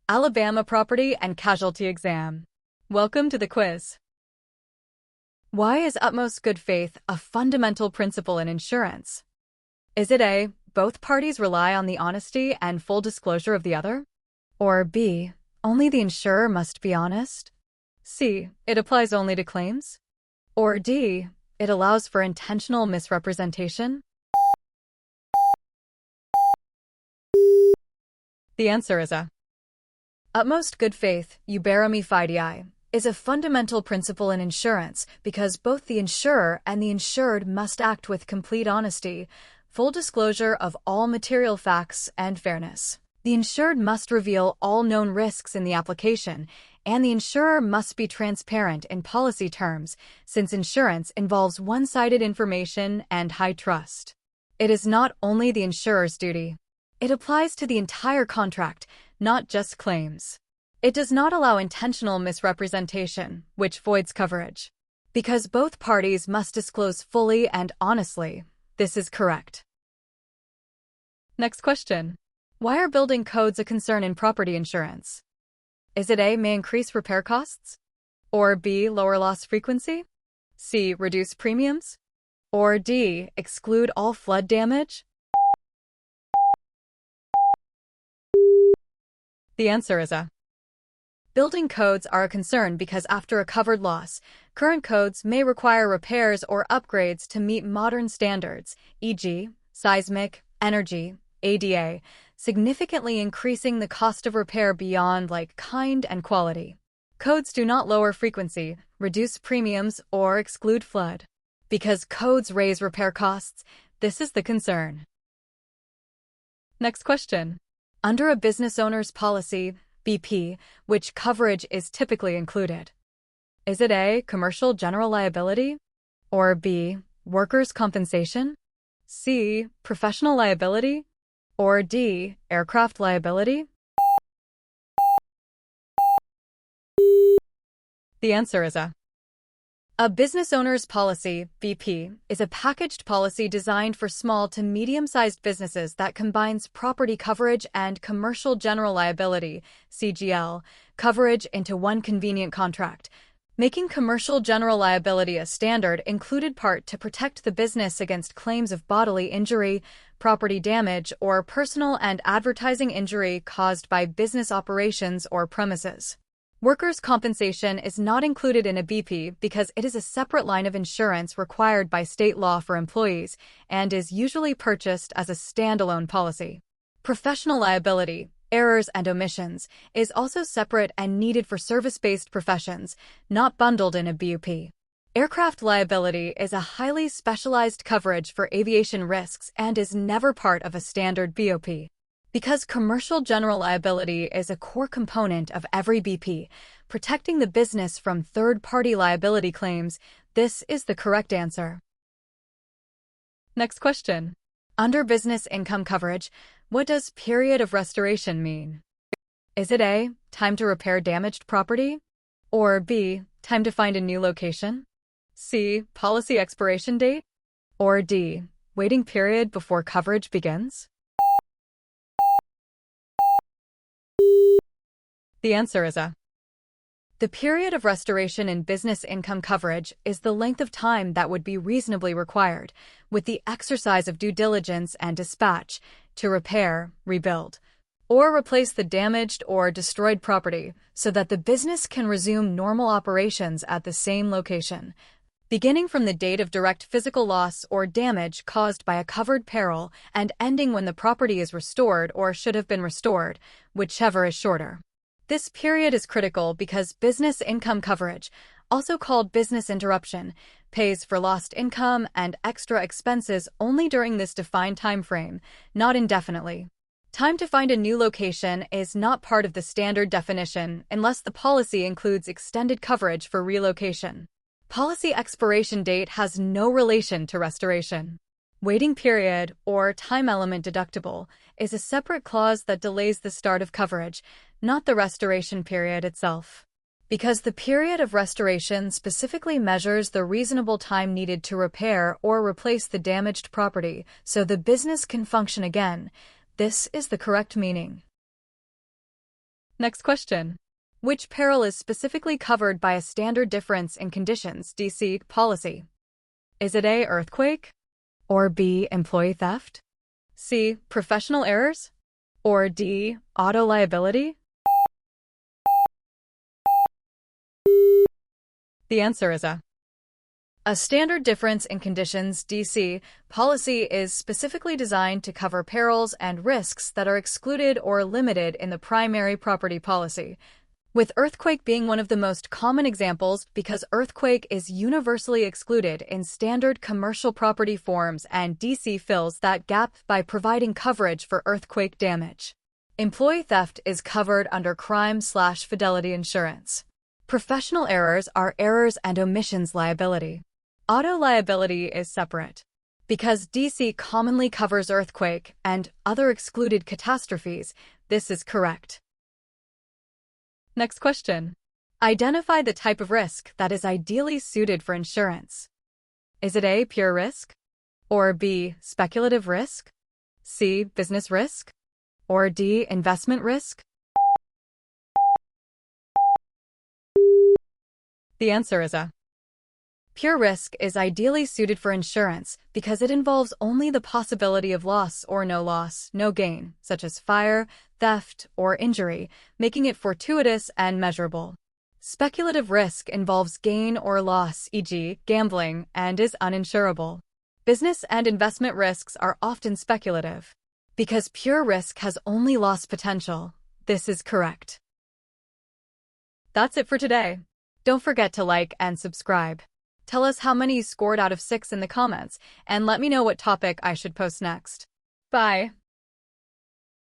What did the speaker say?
Alabama Property and Casualty Exam. Welcome to the quiz. Why is utmost good faith a fundamental principle in insurance? Is it A, both parties rely on the honesty and full disclosure of the other? Or B, only the insurer must be honest? C, it applies only to claims? Or D, it allows for intentional misrepresentation? The answer is A. Utmost good faith, uberami fidei, is a fundamental principle in insurance because both the insurer and the insured must act with complete honesty, full disclosure of all material facts, and fairness. The insured must reveal all known risks in the application, and the insurer must be transparent in policy terms, since insurance involves one-sided information and high trust. It is not only the insurer's duty. It applies to the entire contract, not just claims. It does not allow intentional misrepresentation, which voids coverage. Because both parties must disclose fully and honestly, this is correct. Next question. Why are building codes a concern in property insurance? Is it A, may increase repair costs? Or B, lower loss frequency? C, reduce premiums? Or D, exclude all flood damage? The answer is A. Building codes are a concern because after a covered loss, current codes may require repairs or upgrades to meet modern standards, e.g., seismic, energy, ADA, significantly increasing the cost of repair beyond kind and quality. Codes do not lower frequency, reduce premiums, or exclude flood. Because codes raise repair costs, this is the concern. Next question. Under a business owner's policy, BP, which coverage is typically included? Is it A, commercial general liability? Or B, workers' compensation? C, professional liability? Or D, aircraft liability? The answer is A. A business owner's policy, BP, is a packaged policy designed for small to medium-sized businesses that combines property coverage and commercial general liability, CGL, coverage into one convenient contract, making commercial general liability a standard included part to protect the business against claims of bodily injury, property damage, or personal and advertising injury caused by business operations or premises. Workers' compensation is not included in a BP because it is a separate line of insurance required by state law for employees and is usually purchased as a standalone policy. Professional liability, errors and omissions, is also separate and needed for service-based professions, not bundled in a BUP. Aircraft liability is a highly specialized coverage for aviation risks and is never part of a standard BOP. Because commercial general liability is a core component of every BP, protecting the business from third-party liability claims, this is the correct answer. Next question. Under business income coverage, what does period of restoration mean? Is it A, time to repair damaged property? Or B, time to find a new location? C, policy expiration date? Or D, waiting period before coverage begins? The answer is A. The period of restoration in business income coverage is the length of time that would be reasonably required, with the exercise of due diligence and dispatch, to repair, rebuild, or replace the damaged or destroyed property so that the business can resume normal operations at the same location, beginning from the date of direct physical loss or damage caused by a covered peril and ending when the property is restored or should have been restored, whichever is shorter. This period is critical because business income coverage, also called business interruption, pays for lost income and extra expenses only during this defined time frame, not indefinitely. Time to find a new location is not part of the standard definition unless the policy includes extended coverage for relocation. Policy expiration date has no relation to restoration. Waiting period, or time element deductible, is a separate clause that delays the start of coverage, not the restoration period itself. Because the period of restoration specifically measures the reasonable time needed to repair or replace the damaged property so the business can function again, this is the correct meaning. Next question. Which peril is specifically covered by a standard difference in conditions (DC) policy? Is it A, earthquake? Or B, employee theft? C, professional errors? Or D, auto liability? The answer is A standard difference in conditions (DC) policy is specifically designed to cover perils and risks that are excluded or limited in the primary property policy, with earthquake being one of the most common examples because earthquake is universally excluded in standard commercial property forms, and DC fills that gap by providing coverage for earthquake damage. Employee theft is covered under crime/fidelity insurance. Professional errors are errors and omissions liability. Auto liability is separate. Because DC commonly covers earthquake and other excluded catastrophes, this is correct. Next question. Identify the type of risk that is ideally suited for insurance. Is it A, pure risk? Or B, speculative risk? C, business risk? Or D, investment risk? The answer is A. Pure risk is ideally suited for insurance because it involves only the possibility of loss, no gain, such as fire, theft, or injury, making it fortuitous and measurable. Speculative risk involves gain or loss, e.g., gambling, and is uninsurable. Business and investment risks are often speculative. Because pure risk has only loss potential, this is correct. That's it for today. Don't forget to like and subscribe. Tell us how many you scored out of 6 in the comments, and let me know what topic I should post next. Bye.